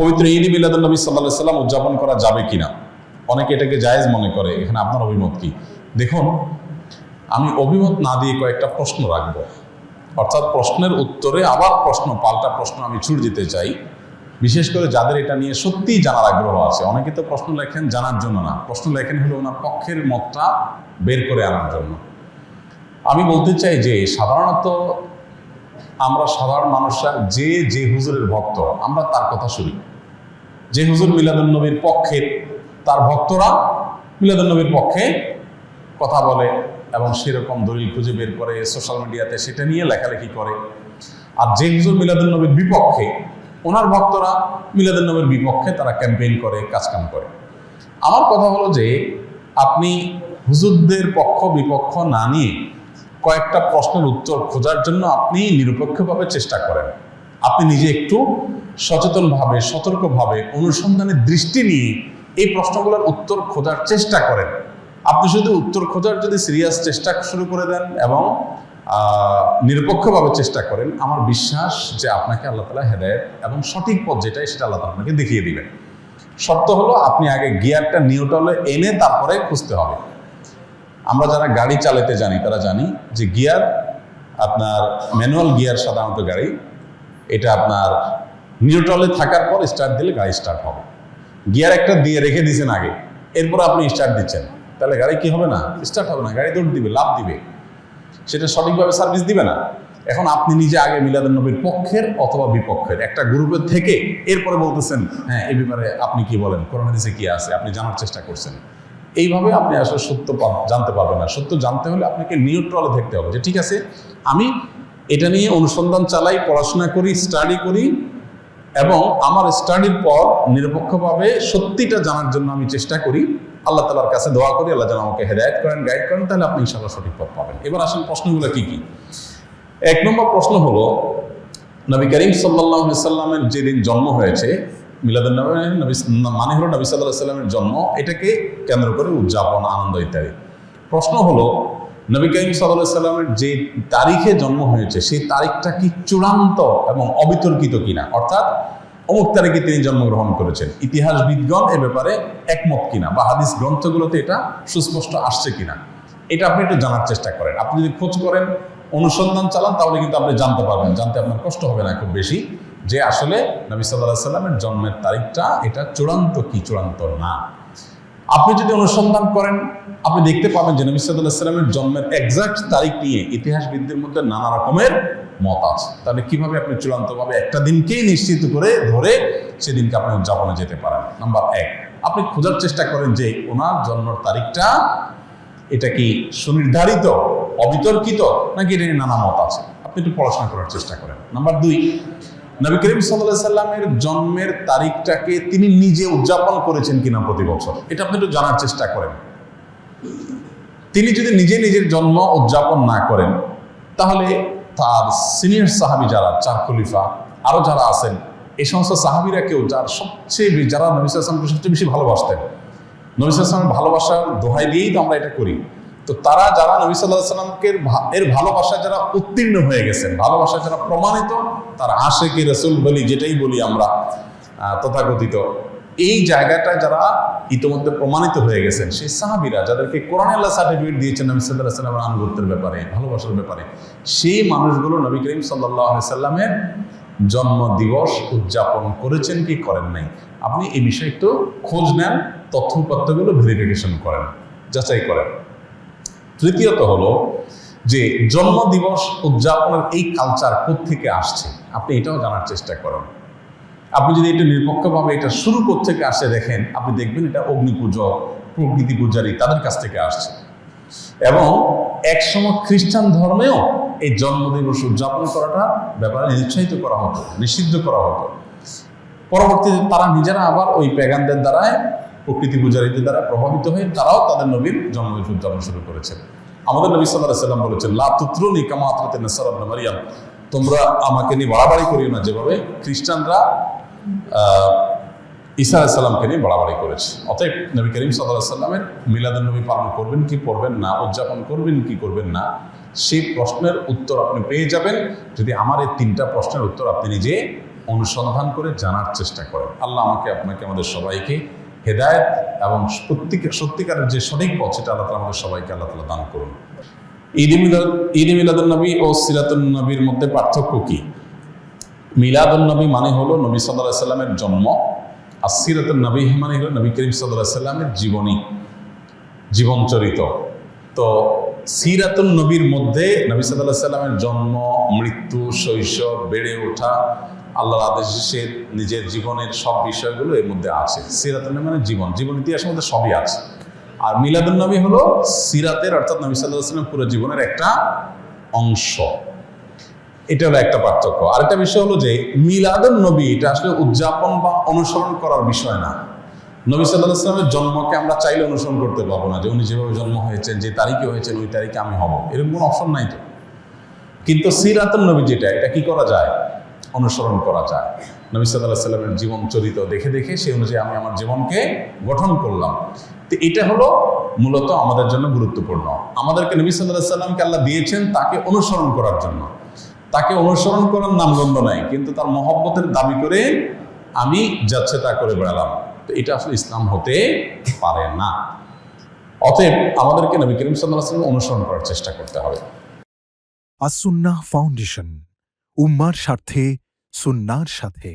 পবিত্র ঈদ মিলাদুন নবী সাল্লাল্লাহু আলাইহি সাল্লাম উদযাপন করা যাবে কিনা, অনেকে এটাকে জায়েজ মনে করে। এখানে আপনার অভিমত কি? দেখুন, আমি অভিমত না দিয়ে কয়েকটা প্রশ্ন রাখবো, অর্থাৎ প্রশ্নের উত্তরে আবার পাল্টা প্রশ্ন আমি ছুড়ে দিতে চাই, বিশেষ করে যাদের এটা নিয়ে সত্যিই জানার আগ্রহ আছে। অনেকে তো প্রশ্ন লেখেন জানার জন্য না, প্রশ্ন লেখেন হলো ওনার পক্ষের মতটা বের করে আনার জন্য। আমি বলতে চাই যে সাধারণত আমরা সাধারণ মানুষরা যে হুজুরের ভক্ত, আমরা তার কথা শুনি। যে হুজুর মিলাদুন নবীর পক্ষের, তার ভক্তরা মিলাদুন নবীর পক্ষে কথা বলে এবং সেরকম দলিল খুঁজে বের করে সোশ্যাল মিডিয়াতে সেটা নিয়ে লেখালেখি করে। আর যে হুজুর মিলাদুন নবীর বিপক্ষে, ওনার ভক্তরা মিলাদুন নবীর বিপক্ষে তারা ক্যাম্পেইন করে, কাজকাম করে। আমার কথা হলো যে আপনি হুজুরদের পক্ষ বিপক্ষ না নিয়ে কয়েকটা প্রশ্নের উত্তর খোঁজার জন্য আপনি নিরপেক্ষভাবে চেষ্টা করেন। আপনি নিজে একটু সচেতনভাবে, সতর্কভাবে, অনুসন্ধানের দৃষ্টি নিয়ে এই প্রশ্নগুলোর উত্তর খোঁজার চেষ্টা করেন। আপনি শুধু উত্তর খোঁজার যদি সিরিয়াস চেষ্টা শুরু করে দেন এবং নিরপেক্ষভাবে চেষ্টা করেন, আমার বিশ্বাস যে আপনাকে আল্লাহ তাআলা হেদায়েত এবং সঠিক পথ যেটাই সেটা আল্লাহ তাআলা আপনাকে দেখিয়ে দিবেন। শর্ত হলো আপনি আগে গিয়ারটা নিউট্রালে এনে তারপরে খুঁজতে হবে। আমরা যারা গাড়ি চালাতে জানি তারা জানি যে গিয়ার, আপনার ম্যানুয়াল গিয়ার সাধারণত গাড়ি, এটা আপনার নিউট্রালে থাকার পর স্টার্ট দিলে গাড়ি স্টার্ট হবে। গিয়ার একটা দিয়ে রেখে দিয়েছেন আগে, এরপর আপনি স্টার্ট দিচ্ছেন, তাহলে গাড়ি কি হবে না? স্টার্ট হবে না, গাড়ি দৌড় দিবে, লাফ দিবে, সেটা সঠিকভাবে সার্ভিস দিবে না। এখন আপনি নিজে আগে মিলাদুন নবীর পক্ষের অথবা বিপক্ষের একটা গ্রুপের থেকে এরপরে বলতেছেন হ্যাঁ এই ব্যাপারে আপনি কি বলেন, কোরআন হাদিসে কি আছে, আপনি জানার চেষ্টা করছেন। এইভাবে আপনি আসলে সত্য জানতে পারবেন না। সত্য জানতে হলে আপনাকে নিউট্রালে থাকতে হবে, যে ঠিক আছে আমি এটা নিয়ে অনুসন্ধান চালাই, পড়াশোনা করি, স্টাডি করি এবং আমার স্টাডির পর নিরপেক্ষভাবে সত্যিটা জানার জন্য আমি চেষ্টা করি। আল্লাহ তাআলার কাছে দোয়া করি আল্লাহ যেন আমাকে হেদায়েত করেন, গাইড করেন, তাহলে আপনি ইনশাআল্লাহ সঠিক পথ পাবেন। এবার আসেন প্রশ্নগুলো কি কি। এক নম্বর প্রশ্ন হলো, নবী করিম সাল্লাল্লাহু আলাইহি সাল্লামের যেদিন জন্ম হয়েছে, মিলাদুন নবী মানে হলো নবী সাল্লাল্লাহু আলাইহি সাল্লামের জন্ম, এটাকে কেন্দ্র করে উদযাপন, আনন্দ ইত্যাদি। প্রশ্ন হলো, নবী করিম সাল্লাল্লাহু আলাইহি সাল্লামের যে তারিখে জন্ম হয়েছে সেই তারিখটা কি চূড়ান্ত এবং অবিতর্কিত কিনা, অর্থাৎ অমুক তারিখে তিনি জন্মগ্রহণ করেছেন, ইতিহাসবিদগণ এ ব্যাপারে একমত কিনা, বা হাদিস গ্রন্থগুলোতে এটা সুস্পষ্ট আসছে কিনা, এটা আপনি একটু জানার চেষ্টা করেন। আপনি যদি খোঁজ করেন, অনুসন্ধান চালান, তাহলে কিন্তু আপনি জানতে পারবেন, জানতে আপনার কষ্ট হবে না খুব বেশি, যে আসলে নবী সাল্লাল্লাহু আলাইহি সাল্লামের জন্মের তারিখটা এটা চূড়ান্ত কি চূড়ান্ত না। আপনি যদি অনুসন্ধান করেন, আপনি দেখতে পাবেন যে নবী সাল্লাল্লাহু আলাইহি সাল্লামের জন্মের এক্সাক্ট তারিখ নিয়ে ইতিহাসবিদদের মধ্যে নানা রকমের মত আছে। তাহলে কিভাবে আপনি চূড়ান্তভাবে একটা দিনকেই নিশ্চিত করে ধরে সেদিনকে আপনি উদযাপনে যেতে পারেন? নাম্বার এক, আপনি খোঁজার চেষ্টা করেন যে ওনার জন্মের তারিখটা এটা কি সুনির্ধারিত, অবিতর্কিত, নাকি এটা নানা মত আছে, আপনি একটু পড়াশোনা করার চেষ্টা করেন। নাম্বার দুই, নবী করিম সাল্লাল্লাহু আলাইহি সাল্লামের জন্মের তারিখটাকে তিনি নিজে উদযাপন করেছেন কিনা প্রতি বছর, এটা আপনি একটু জানার চেষ্টা করেন। তিনি যদি নিজের জন্ম উদযাপন না করেন, তাহলে তার সিনিয়র সাহাবী যারা, চার খলিফা আরো যারা আছেন, এই সমস্ত সাহাবীরা কেউ যারা নবী সাল্লাল্লাহু আলাইহি ওয়াসাল্লামকে সবচেয়ে বেশি ভালোবাসতেন, নবী সাল্লাল্লাহু আলাইহি ওয়াসাল্লামের ভালোবাসার দোহাই দিয়েই তো আমরা এটা করি, তো তারা যারা নবী সাল্লাল্লাহু আলাইহি ওয়াসাল্লামকে এর ভালোবাসায় যারা উত্তীর্ণ হয়ে গেছেন, ভালোবাসায় যারা প্রমাণিত, তারা আশিকে রাসূল বলি, যেটাই বলি আমরা তথাকথিত, এই জায়গাটায় যারা ইতিমধ্যে প্রমাণিত হয়ে গেছেন, সেই সাহাবীরা যাদেরকে কোরআনে আল্লাহ সার্টিফিকেট দিয়েছেন নবী সাল্লাল্লাহু আলাইহি ওয়াসাল্লামের আনুগত্যের ব্যাপারে, ভালোবাসার ব্যাপারে, সেই মানুষগুলো নবী করিম সাল্লাল্লাহু আলাইহি ওয়াসাল্লামের জন্ম দিবস উদযাপন করেছেন কি করেন নাই, আপনি এই বিষয়ে একটু খোঁজ নেন, তথ্যপত্রগুলো ভেরিফিকেশন করেন, যাচাই করেন। তৃতীয়ত হলো যে জন্ম দিবস উদযাপনের এই কালচার কোত্থেকে আসছে, আপনি এটাও জানার চেষ্টা করেন। আপনি যদি এটা নিরপেক্ষভাবে এটা শুরু কোত্থেকে আসে দেখেন, আপনি দেখবেন এটা অগ্নি পূজক, প্রকৃতি পূজারী তাদের কাছ থেকে আসছে। এবং একসময় খ্রিস্টান ধর্মেও এই জন্মদিবস উদযাপন করাটা ব্যাপারে নিরুৎসাহিত করা হতো, নিষিদ্ধ করা হতো। পরবর্তীতে তারা নিজেরা আবার ওই প্যাগানদের দ্বারায়, প্রকৃতি পূজারীদের দ্বারা প্রভাবিত হয়ে তারাও তাদের নবীর জন্মদিবস উদযাপন শুরু করেছে। আমাদের নবী সাল্লাল্লাহু আলাইহি ওয়াসাল্লাম বলেছেন, লা তুতরুনি কামা আতরাতিন নাসারা ইবনে মারইয়াম, তোমরা আমাকে নিয়ে বাড়াবাড়ি করিও না যেভাবে খ্রিস্টানরা ঈসা আলাইহিস সালামকে নিয়ে বাড়াবাড়ি করেছে। অতএব নবী করিম সাল্লাল্লাহু আলাইহি ওয়াসাল্লামের মিলাদুন নবী পালন করবেন কি করবেন না, উদযাপন করবেন কি করবেন না, সেই প্রশ্নের উত্তর আপনি পেয়ে যাবেন যদি আমার এই তিনটা প্রশ্নের উত্তর আপনি নিজে অনুসন্ধান করে জানার চেষ্টা করেন। আল্লাহ আমাকে আপনাকে আমাদের সবাইকে হেদায়েত এবং সত্যিকারের যে সঠিক পথ সেটা আল্লাহ তাআলা আমাদের সবাইকে আল্লাহ তাআলা দান করুন। ঈদ মিলাদুন নবী ও সিরাতুন নবীর মধ্যে পার্থক্য কি? মিলাদুন নবী মানে হলো নবী সাল্লাল্লাহু আলাইহি সাল্লামের জন্ম, আর সিরাতুন নবী মানে হলো নবী করিম সাল্লাল্লাহু আলাইহি সাল্লামের জীবনচরিত। তো সিরাতুন নবীর মধ্যে নবী সাল্লাল্লাহু আলাইহি সাল্লামের জন্ম, মৃত্যু, শৈশব, বেড়ে ওঠা, আল্লাহর আদেশে নিজের জীবনের সব বিষয়গুলো এর মধ্যে আছে। সিরাতুন নবী মানে জীবন ইতিহাসের মধ্যে সবই আছে। আর মিলাদুন নবী হলো সিরাতের অর্থাৎ নবী সাল্লাল্লাহু আলাইহি সাল্লামের পুরো জীবনের একটা অংশ। এটা হলো একটা পার্থক্য। আরেকটা বিষয় হলো যে মিলাদুন নবী এটা আসলে উদযাপন বা অনুসরণ করার বিষয় না। নবী সাল্লাল্লাহু আলাইহি সাল্লামের জন্মকে আমরা চাইলে অনুসরণ করতে পারবো না, যে উনি যেভাবে জন্ম হয়েছেন, যে তারিখে হয়েছেন, ওই তারিখে আমি হব, এরকম কোনো অপশন নাই তো। কিন্তু সিরাতুন নবী যেটা, এটা কি করা যায়? অনুসরণ করা যায়। নবী সাল্লাল্লাহু আলাইহি সাল্লামের জীবন চরিত দেখে দেখে সেই অনুযায়ী আমি আমার জীবনকে গঠন করলাম। তো এটা হলো মূলত আমাদের জন্য গুরুত্বপূর্ণ। আমাদেরকে নবী সাল্লাল্লাহু আলাইহি সাল্লামকে আল্লাহ দিয়েছেন তাকে অনুসরণ করার জন্য। তাকে অনুসরণ করার নামগন্ধ নাই, কিন্তু তার মহব্বতের দাবি করে আমি যাচ্ছে তা করে বেড়ালাম, তো এটা আসলে ইসলাম হতে পারে না। অতএব আমাদেরকে নবী করিম সাল্লাল্লাহু আলাইহি ওয়াসাল্লাম অনুসরণ করার চেষ্টা করতে হবে। আস-সুন্নাহ ফাউন্ডেশন, উম্মার স্বার্থে সুন্নাহর সাথে।